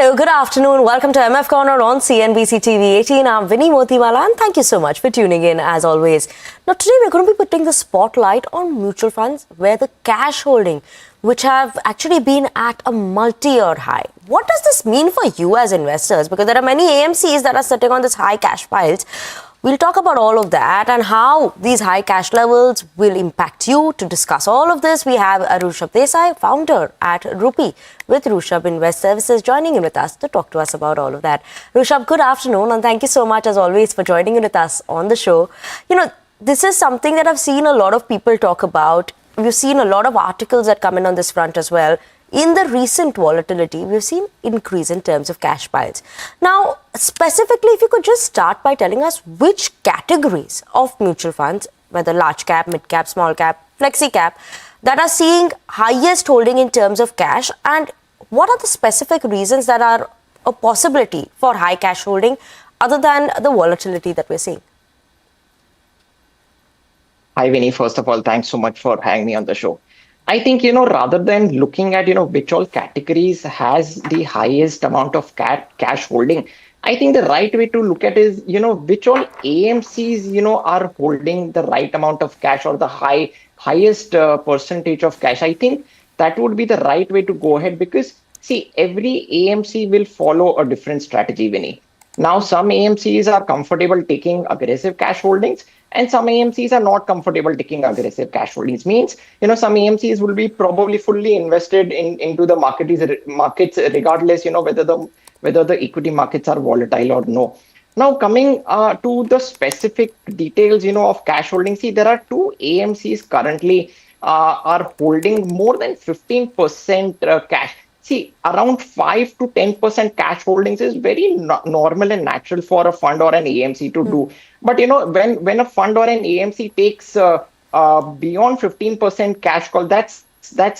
Hello, good afternoon. Welcome to MF Corner on CNBC-TV18. I'm Vinnii Motiwala and thank you so much for tuning in as always. Now today we're going to be putting the spotlight on mutual funds where the cash holding, which have actually been at a multi-year high. What does this mean for you as investors? Because there are many AMCs that are sitting on this high cash piles. We'll talk about all of that and how these high cash levels will impact you. To discuss all of this, we have Rushabh Desai, founder at Rupee with Rushabh Invest Services, joining in with us to talk to us about all of that. Rushabh, good afternoon and thank you so much as always for joining in with us on the show. You know, this is something that I've seen a lot of people talk about. We've seen a lot of articles that come in on this front as well. In the recent volatility, we've seen increase in terms of cash piles. Now, specifically, if you could just start by telling us which categories of mutual funds, whether large cap, mid cap, small cap, flexi cap, that are seeing highest holding in terms of cash, and what are the specific reasons that are a possibility for high cash holding other than the volatility that we're seeing? Hi, Vinnii. First of all, thanks so much for having me on the show. I think, rather than looking at, which all categories has the highest amount of cash holding, I think the right way to look at is, which all AMCs, are holding the right amount of cash or the highest percentage of cash. I think that would be the right way to go ahead because, see, every AMC will follow a different strategy, Vinnii. Now, some AMCs are comfortable taking aggressive cash holdings, and some AMCs are not comfortable taking aggressive cash holdings. Means, some AMCs will be probably fully invested into the markets, regardless, whether the equity markets are volatile or no. Now, coming to the specific details, of cash holdings, see, there are two AMCs currently are holding more than 15% cash. See, around 5 to 10% cash holdings is very normal and natural for a fund or an AMC to do. But, when a fund or an AMC takes beyond 15% cash call, that's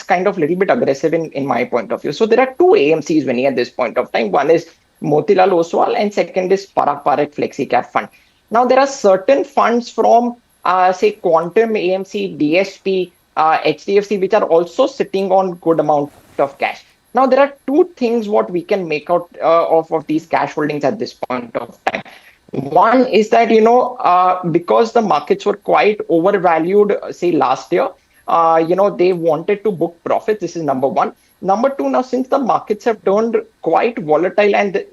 kind of a little bit aggressive in my point of view. So there are two AMCs, Vinnii, at this point of time. One is Motilal Oswal and second is Parak Flexi Cap Fund. Now, there are certain funds from, say, Quantum AMC, DSP, HDFC, which are also sitting on good amount of cash. Now, there are two things what we can make out of these cash holdings at this point of time. One is that, because the markets were quite overvalued, say, last year, they wanted to book profits. This is number one. Number two, now, since the markets have turned quite volatile and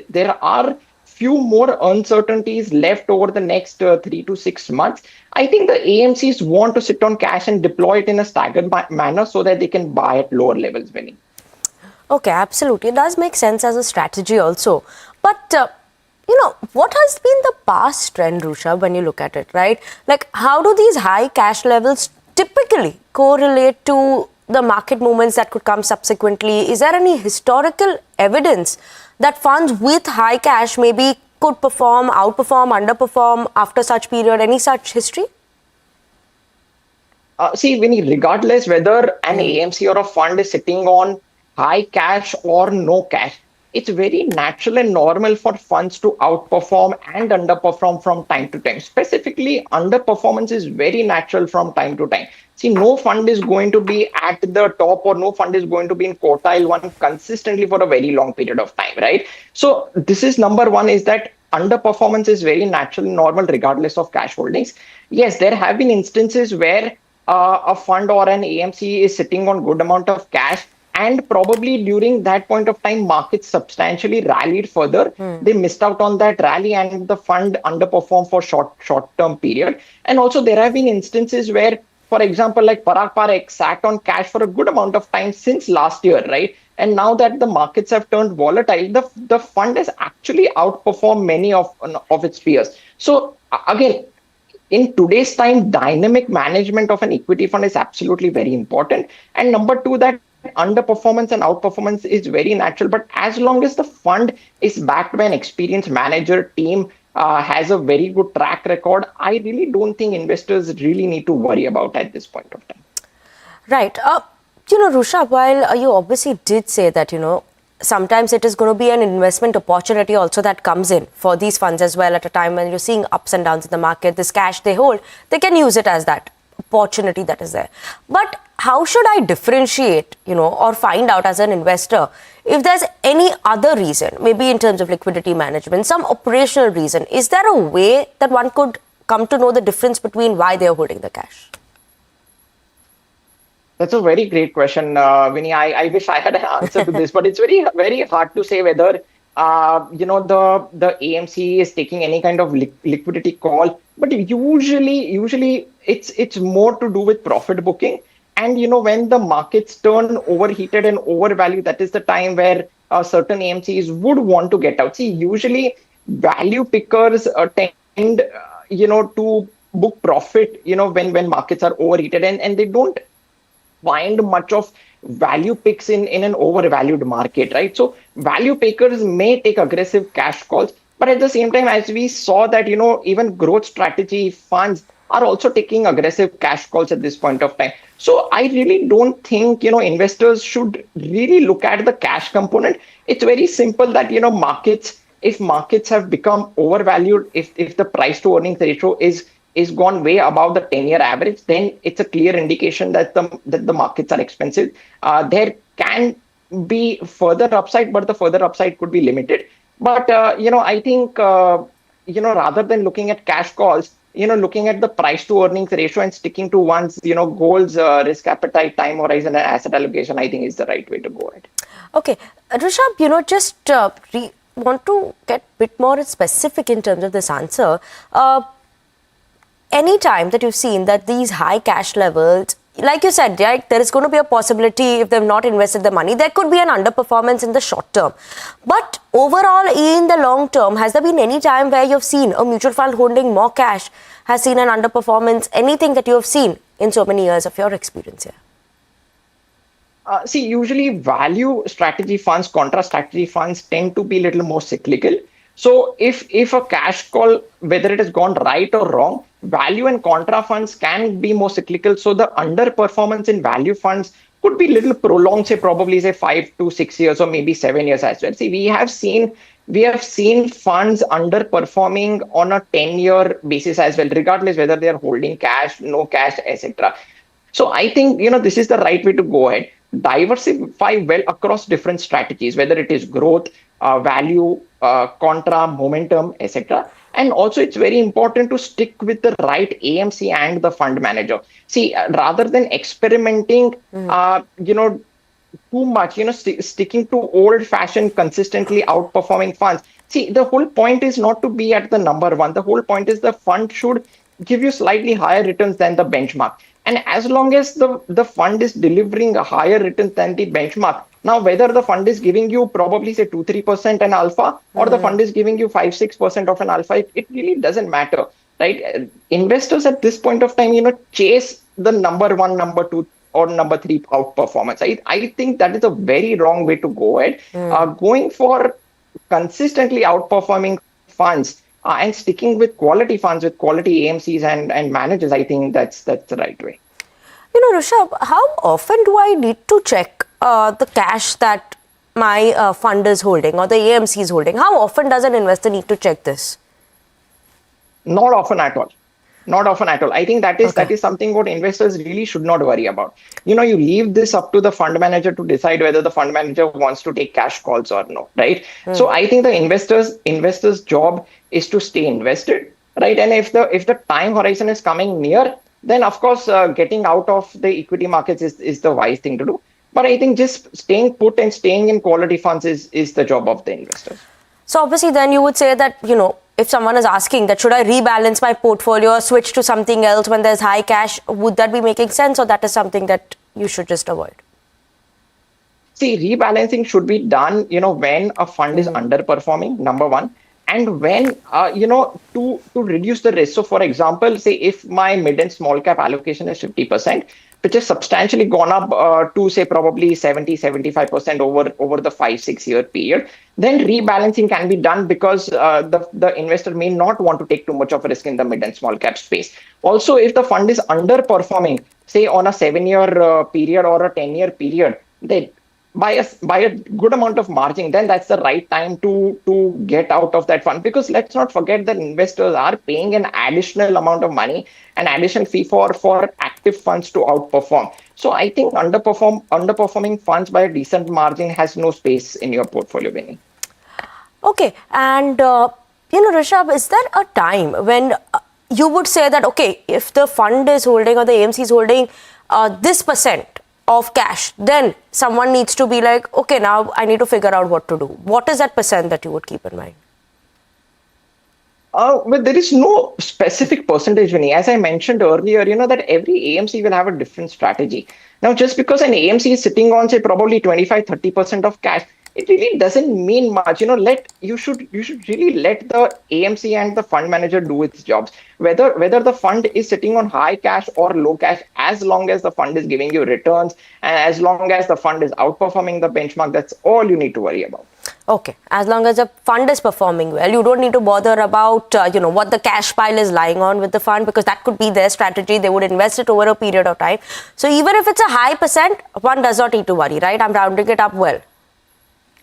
there are few more uncertainties left over the next 3 to 6 months, I think the AMCs want to sit on cash and deploy it in a staggered manner so that they can buy at lower levels, Vinnii. Okay, absolutely. It does make sense as a strategy also. But, what has been the past trend, Rushabh, when you look at it, right? Like, how do these high cash levels typically correlate to the market movements that could come subsequently? Is there any historical evidence that funds with high cash maybe could perform, outperform, underperform after such period? Any such history? See, Vinnii, regardless whether an AMC or a fund is sitting on high cash or no cash, it's very natural and normal for funds to outperform and underperform from time to time. Specifically, underperformance is very natural from time to time. See, no fund is going to be at the top or no fund is going to be in quartile one consistently for a very long period of time, right? So this is number one, is that underperformance is very natural and normal regardless of cash holdings. Yes, there have been instances where a fund or an AMC is sitting on good amount of cash, and probably during that point of time, markets substantially rallied further. They missed out on that rally and the fund underperformed for short-term period. And also there have been instances where, for example, like Parak sat on cash for a good amount of time since last year, right? And now that the markets have turned volatile, the fund has actually outperformed many of its peers. So again, in today's time, dynamic management of an equity fund is absolutely very important. And number two, that underperformance and outperformance is very natural, but as long as the fund is backed by an experienced manager team, has a very good track record, I really don't think investors really need to worry about at this point of time. Right. Rushabh, while you obviously did say that, sometimes it is going to be an investment opportunity also that comes in for these funds as well at a time when you're seeing ups and downs in the market. This cash they hold, they can use it as that opportunity that is there. But how should I differentiate, or find out as an investor if there's any other reason, maybe in terms of liquidity management, some operational reason, is there a way that one could come to know the difference between why they're holding the cash? That's a very great question, Vinnii. I wish I had an answer to this, but it's very, very hard to say whether the AMC is taking any kind of liquidity call. But usually it's more to do with profit booking. And when the markets turn overheated and overvalued, that is the time where certain AMCs would want to get out. See, usually value pickers tend to book profit when markets are overheated, and they don't find much of value picks in an overvalued market, right? So value pickers may take aggressive cash calls, but at the same time, as we saw that, even growth strategy funds are also taking aggressive cash calls at this point of time. So I really don't think, investors should really look at the cash component. It's very simple that, if markets have become overvalued, if the price to earnings ratio is gone way above the 10-year average, then it's a clear indication that the markets are expensive. There can be further upside, but the further upside could be limited. But I think rather than looking at cash calls, looking at the price to earnings ratio and sticking to one's goals, risk appetite, time horizon, and asset allocation, I think is the right way to go ahead. Okay, Rushabh, just want to get a bit more specific in terms of this answer. Any time that you've seen that these high cash levels, like you said, right, there is going to be a possibility if they've not invested the money, there could be an underperformance in the short term. But overall, in the long term, has there been any time where you've seen a mutual fund holding more cash has seen an underperformance? Anything that you have seen in so many years of your experience here? See, usually value strategy funds, contra strategy funds tend to be a little more cyclical. So if a cash call, whether it has gone right or wrong, value and contra funds can be more cyclical. So the underperformance in value funds could be a little prolonged, probably 5 to 6 years or maybe 7 years as well. See, we have seen funds underperforming on a 10-year basis as well, regardless whether they are holding cash, no cash, etc. So I think, this is the right way to go ahead. Diversify well across different strategies, whether it is growth, value, contra, momentum, etc. And also, it's very important to stick with the right AMC and the fund manager. See, rather than experimenting, too much, sticking to old-fashioned, consistently outperforming funds. See, the whole point is not to be at the number one. The whole point is the fund should give you slightly higher returns than the benchmark. And as long as the fund is delivering a higher return than the benchmark, now whether the fund is giving you probably 2-3% an alpha or the fund is giving you 5-6% of an alpha, it really doesn't matter, right? Investors at this point of time, chase the number one, number two, or number three outperformance. I think that is a very wrong way to go ahead. Going for consistently outperforming funds and sticking with quality funds, with quality AMCs and managers, I think that's the right way. Rushabh, how often do I need to check the cash that my fund is holding or the AMC is holding? How often does an investor need to check this? Not often at all. Not often at all. I think that is something what investors really should not worry about. You leave this up to the fund manager to decide whether the fund manager wants to take cash calls or no, right? So I think the investors' job is to stay invested, right? And if the time horizon is coming near, then of course getting out of the equity markets is the wise thing to do. But I think just staying put and staying in quality funds is the job of the investors. So obviously then you would say that, if someone is asking that should I rebalance my portfolio or switch to something else when there's high cash, would that be making sense, or that is something that you should just avoid? See, rebalancing should be done, when a fund is underperforming, number one, and when, to reduce the risk. So for example, say if my mid and small cap allocation is 50%, which has substantially gone up to say probably 70-75% over the 5-6 year period, then rebalancing can be done because the investor may not want to take too much of a risk in the mid and small cap space. Also, if the fund is underperforming, say on a 7-year period or a 10-year period, they by a good amount of margin, then that's the right time to get out of that fund. Because let's not forget that investors are paying an additional amount of money, an additional fee for active funds to outperform. So I think underperforming funds by a decent margin has no space in your portfolio, Vinny. Okay, and Rishabh, is there a time when you would say that, okay, if the fund is holding or the AMC is holding this percent of cash, then someone needs to be like, okay, now I need to figure out what to do. What is that percent that you would keep in mind? Well, there is no specific percentage, Vinny. As I mentioned earlier, that every AMC will have a different strategy. Now, just because an AMC is sitting on, say, probably 25-30% of cash, it really doesn't mean much. You should really let the AMC and the fund manager do its jobs. Whether the fund is sitting on high cash or low cash, as long as the fund is giving you returns and as long as the fund is outperforming the benchmark, that's all you need to worry about. Okay, as long as the fund is performing well, you don't need to bother about what the cash pile is lying on with the fund, because that could be their strategy. They would invest it over a period of time. So even if it's a high percent, one does not need to worry, right? I'm rounding it up well.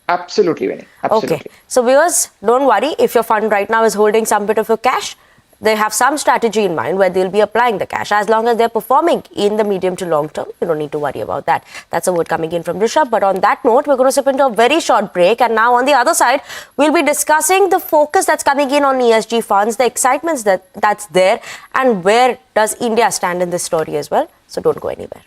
Absolutely, Vinny. Absolutely. Okay, so viewers, don't worry if your fund right now is holding some bit of a cash. They have some strategy in mind where they'll be applying the cash. As long as they're performing in the medium to long term, you don't need to worry about that. That's a word coming in from Rishabh. But on that note, we're going to slip into a very short break. And now on the other side, we'll be discussing the focus that's coming in on ESG funds, the excitements that's there, and where does India stand in this story as well. So don't go anywhere.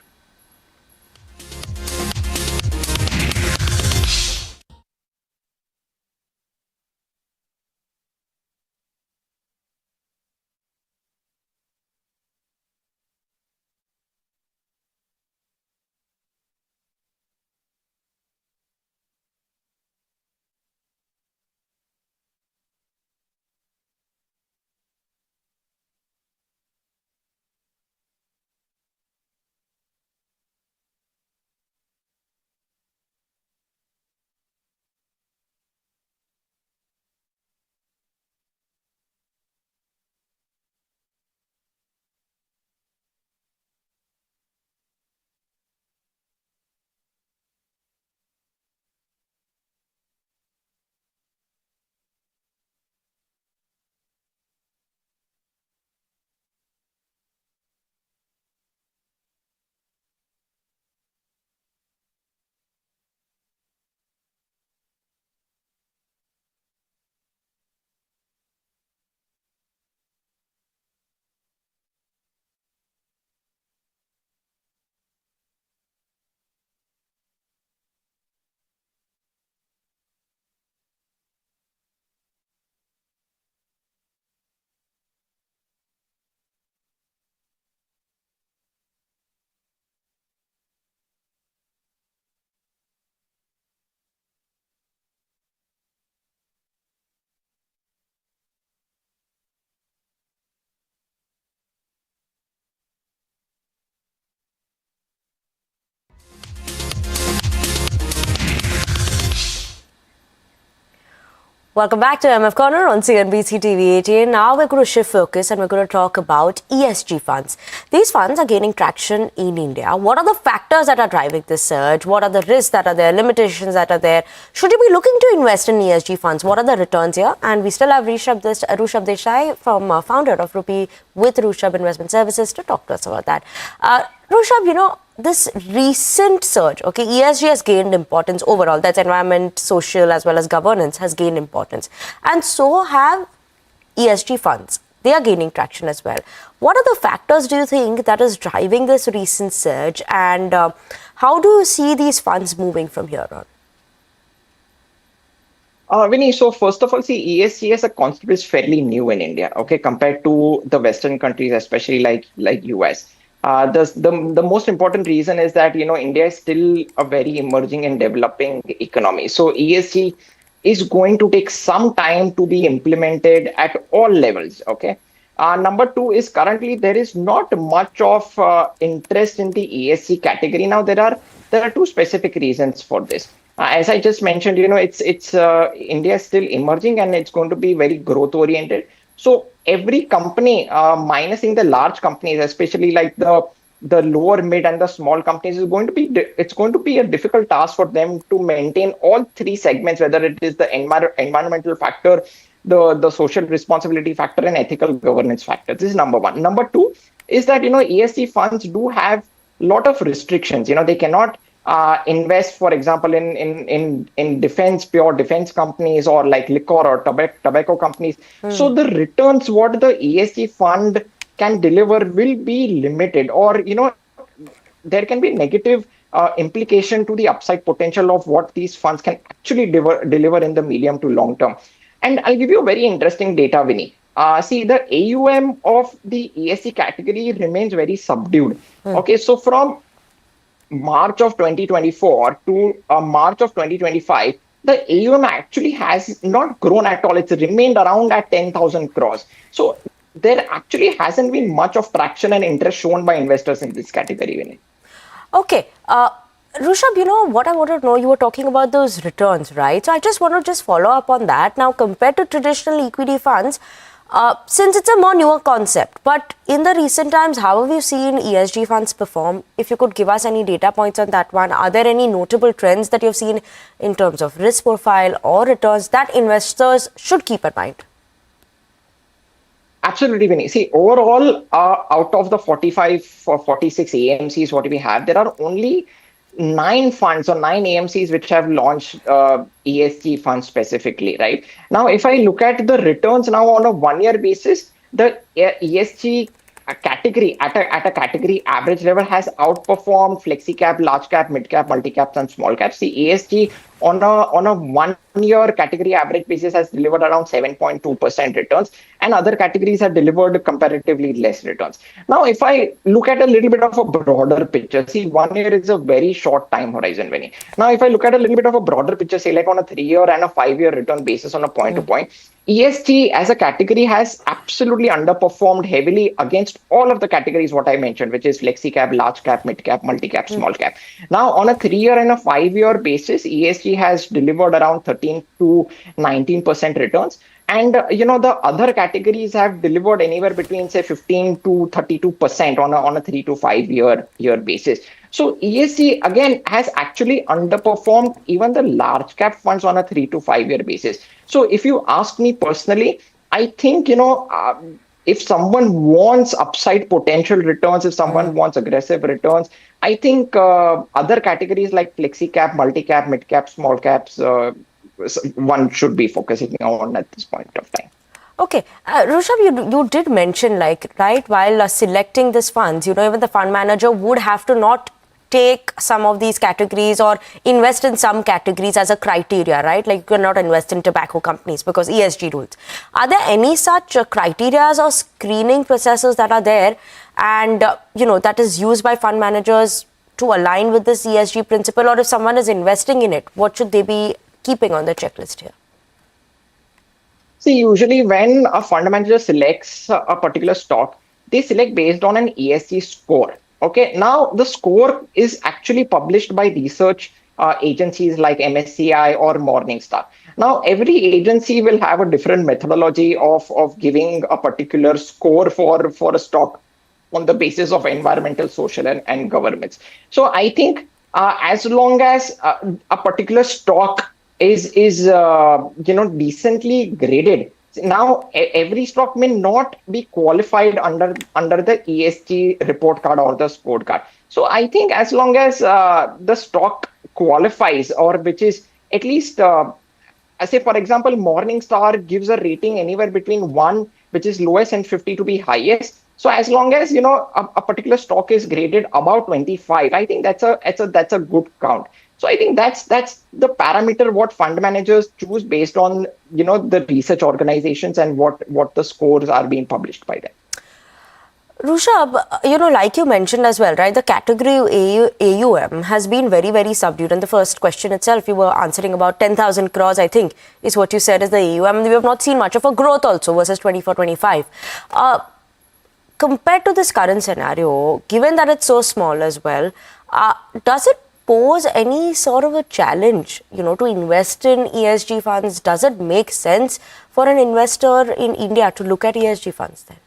Welcome back to MF Corner on CNBC-TV18. Now we're going to shift focus and we're going to talk about ESG funds. These funds are gaining traction in India. What are the factors that are driving this surge? What are the risks that are there, limitations that are there? Should you be looking to invest in ESG funds? What are the returns here? And we still have Rushabh Desai, from founder of Rupee with Rushabh Investment Services, to talk to us about that. Rushabh, this recent surge, okay, ESG has gained importance overall. That's environment, social, as well as governance has gained importance. And so have ESG funds. They are gaining traction as well. What are the factors, do you think, that is driving this recent surge? And how do you see these funds moving from here on? Vinny, so first of all, see, ESG as a concept is fairly new in India, okay, compared to the Western countries, especially like US. The most important reason is that India is still a very emerging and developing economy. So ESG is going to take some time to be implemented at all levels. Okay. Number two is currently there is not much of interest in the ESG category. Now there are two specific reasons for this. As I just mentioned, it's India is still emerging and it's going to be very growth oriented. So every company, minusing the large companies, especially like the lower, mid, and the small companies, it's going to be a difficult task for them to maintain all three segments, whether it is the environmental factor, the social responsibility factor, and ethical governance factor. This is number one. Number two is that ESG funds do have lot of restrictions. They cannot invest, for example, in defense, pure defense companies, or like liquor or tobacco companies. So the returns what the ESG fund can deliver will be limited, or there can be negative implication to the upside potential of what these funds can actually deliver in the medium to long term. And I'll give you a very interesting data, Vinnii. See, the AUM of the ESG category remains very subdued. Okay, so from March of 2024 to March of 2025, the AUM actually has not grown at all. It's remained around at 10,000 crores. So there actually hasn't been much of traction and interest shown by investors in this category, Vinnii. Okay. Rushabh, what I wanted to know, you were talking about those returns, right? So I just want to follow up on that. Now, compared to traditional equity funds, since it's a more newer concept, but in the recent times, how have you seen ESG funds perform? If you could give us any data points on that one, are there any notable trends that you've seen in terms of risk profile or returns that investors should keep in mind? Absolutely, Vinnii. See, overall, out of the 45 or 46 AMCs what we have, there are only 9 funds or 9 AMCs which have launched ESG funds specifically, right? Now, if I look at the returns now on a 1-year basis, the ESG category at a category average level has outperformed flexi cap, large cap, mid cap, multi caps, and small caps. The ESG on a 1-year category average basis has delivered around 7.2% returns, and other categories have delivered comparatively less returns. Now, if I look at a little bit of a broader picture, see, 1 year is a very short time horizon, Vinnii. Now, if I look at a little bit of a broader picture, say like on a 3-year and a 5-year return basis on a point to point, ESG as a category has absolutely underperformed heavily against all of the categories what I mentioned, which is flexi cap, large cap, mid cap, multi cap, small cap. Now, on a 3-year and a 5-year basis, ESG has delivered around 13 to 19% returns. And, the other categories have delivered anywhere between, say, 15 to 32% on a 3 to 5 year basis. So ESG, again, has actually underperformed even the large cap funds on a 3 to 5 year basis. So if you ask me personally, I think, if someone wants upside potential returns, if someone wants aggressive returns, I think other categories like flexi cap, multi cap, mid cap, small caps, one should be focusing on at this point of time. Okay, Rushabh, you did mention, right, while selecting these funds, even the fund manager would have to not take some of these categories or invest in some categories as a criteria, right? Like you cannot invest in tobacco companies because ESG rules. Are there any such criteria or screening processes that are there and, that is used by fund managers to align with this ESG principle? Or if someone is investing in it, what should they be keeping on the checklist here? See, usually when a fund manager selects a particular stock, they select based on an ESG score. Okay, now the score is actually published by research agencies like MSCI or Morningstar. Now, every agency will have a different methodology of giving a particular score for a stock on the basis of environmental, social, and governance. So I think as long as a particular stock is decently graded. Now, every stock may not be qualified under the ESG report card or the scorecard. So I think as long as the stock qualifies, or which is at least, say for example, Morningstar gives a rating anywhere between 1, which is lowest, and 50 to be highest. So as long as a particular stock is graded above 25, I think that's a good count. So I think that's the parameter what fund managers choose based on the research organizations and what the scores are being published by them. Rushabh, like you mentioned as well, right? The category AUM has been very, very subdued. And the first question itself, you were answering about 10,000 crores, I think, is what you said is the AUM. And we have not seen much of a growth also versus 24-25. Compared to this current scenario, given that it's so small as well, does it pose any sort of a challenge, to invest in ESG funds? Does it make sense for an investor in India to look at ESG funds then?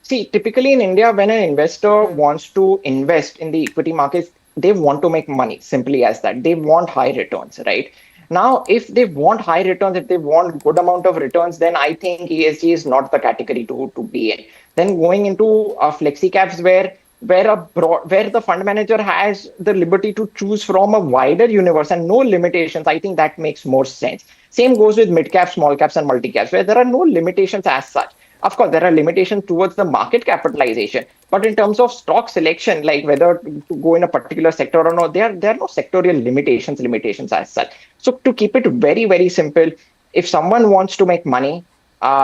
See, typically in India, when an investor wants to invest in the equity markets, they want to make money, simply as that. They want high returns, right? Now, if they want high returns, if they want good amount of returns, then I think ESG is not the category to be in. Then going into flexi caps where where the fund manager has the liberty to choose from a wider universe and no limitations, I think that makes more sense. Same goes with mid caps, small caps, and multi caps, where there are no limitations as such. Of course, there are limitations towards the market capitalization, but in terms of stock selection, like whether to go in a particular sector or not, there are no sectorial limitations as such. So to keep it very, very simple, if someone wants to make money,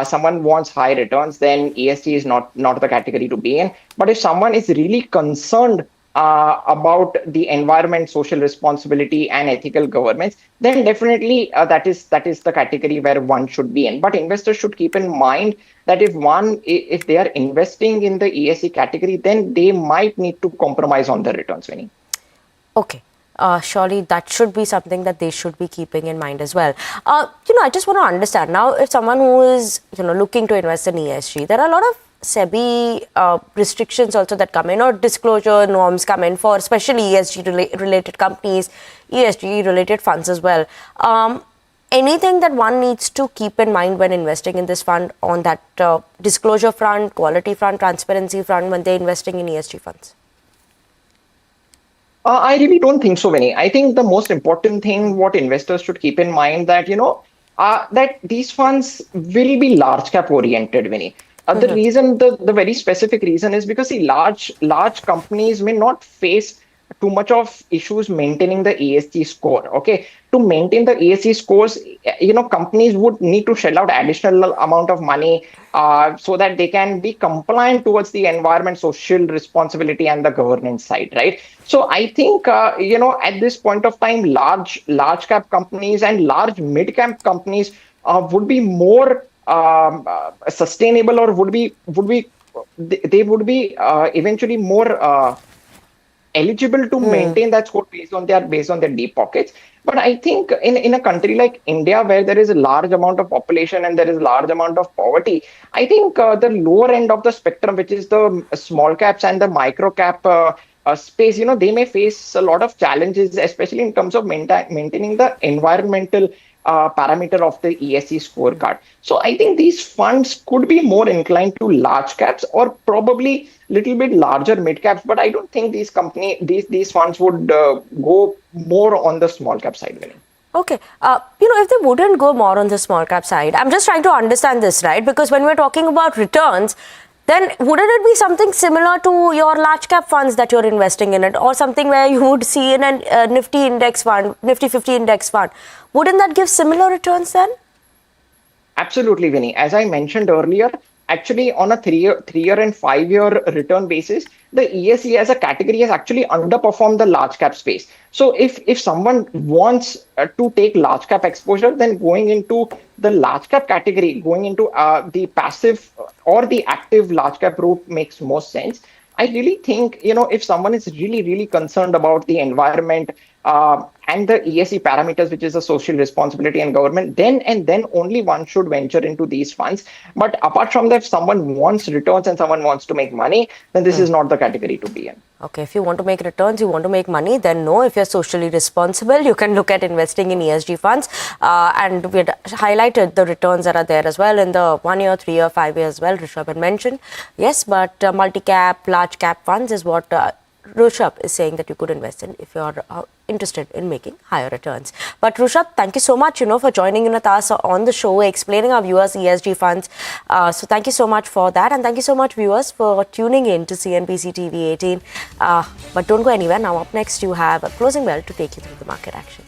someone wants high returns, then ESG is not the category to be in. But if someone is really concerned about the environment, social responsibility, and ethical governance, then definitely that is the category where one should be in. But investors should keep in mind that if they are investing in the ESG category, then they might need to compromise on the returns, Vinnii. Okay. Surely that should be something that they should be keeping in mind as well. I just want to understand now, if someone who is, looking to invest in ESG, there are a lot of SEBI restrictions also that come in, or disclosure norms come in for especially ESG related companies, ESG related funds as well. Anything that one needs to keep in mind when investing in this fund on that disclosure front, quality front, transparency front when they're investing in ESG funds? I really don't think so, Vinnii. I think the most important thing what investors should keep in mind that that these funds will be large cap oriented, Vinnii. The reason, the very specific reason is because the large companies may not face too much of issues maintaining the ESG score. Okay, to maintain the ESG scores, companies would need to shell out additional amount of money so that they can be compliant towards the environment, social responsibility, and the governance side, right? So I think at this point of time, large cap companies and large mid cap companies would be more sustainable, or they would be eventually more eligible to maintain that score based on their deep pockets. But I think in a country like India, where there is a large amount of population and there is a large amount of poverty, I think the lower end of the spectrum, which is the small caps and the micro cap space, they may face a lot of challenges, especially in terms of maintaining the environmental parameter of the ESG scorecard. So I think these funds could be more inclined to large caps, or probably little bit larger mid caps, but I don't think these funds would go more on the small cap side, Vinnii. Okay. If they wouldn't go more on the small cap side, I'm just trying to understand this, right? Because when we're talking about returns, then wouldn't it be something similar to your large cap funds that you're investing in it, or something where you would see in a Nifty index fund, Nifty 50 index fund? Wouldn't that give similar returns then? Absolutely, Vinnii. As I mentioned earlier, actually on a 3-year and 5-year return basis, the ESG as a category has actually underperformed the large cap space. So if someone wants to take large cap exposure, then going into the large cap category, going into the passive or the active large cap route makes most sense. I really think, if someone is really, really concerned about the environment and the ESG parameters, which is the social responsibility and government, then only one should venture into these funds. But apart from that, if someone wants returns and someone wants to make money, then this is not the category to be in. Okay, if you want to make returns, you want to make money, then no. If you're socially responsible, you can look at investing in ESG funds. And we had highlighted the returns that are there as well in the 1 year, 3 year, 5 years as well. Rushabh had mentioned. Yes, but multi-cap, large cap funds is what Rushabh is saying that you could invest in if you're interested in making higher returns. But Rushabh, thank you so much, for joining in with us on the show, explaining our viewers ESG funds. So thank you so much for that. And thank you so much, viewers, for tuning in to CNBC TV 18. But don't go anywhere. Now up next, you have a closing bell to take you through the market action.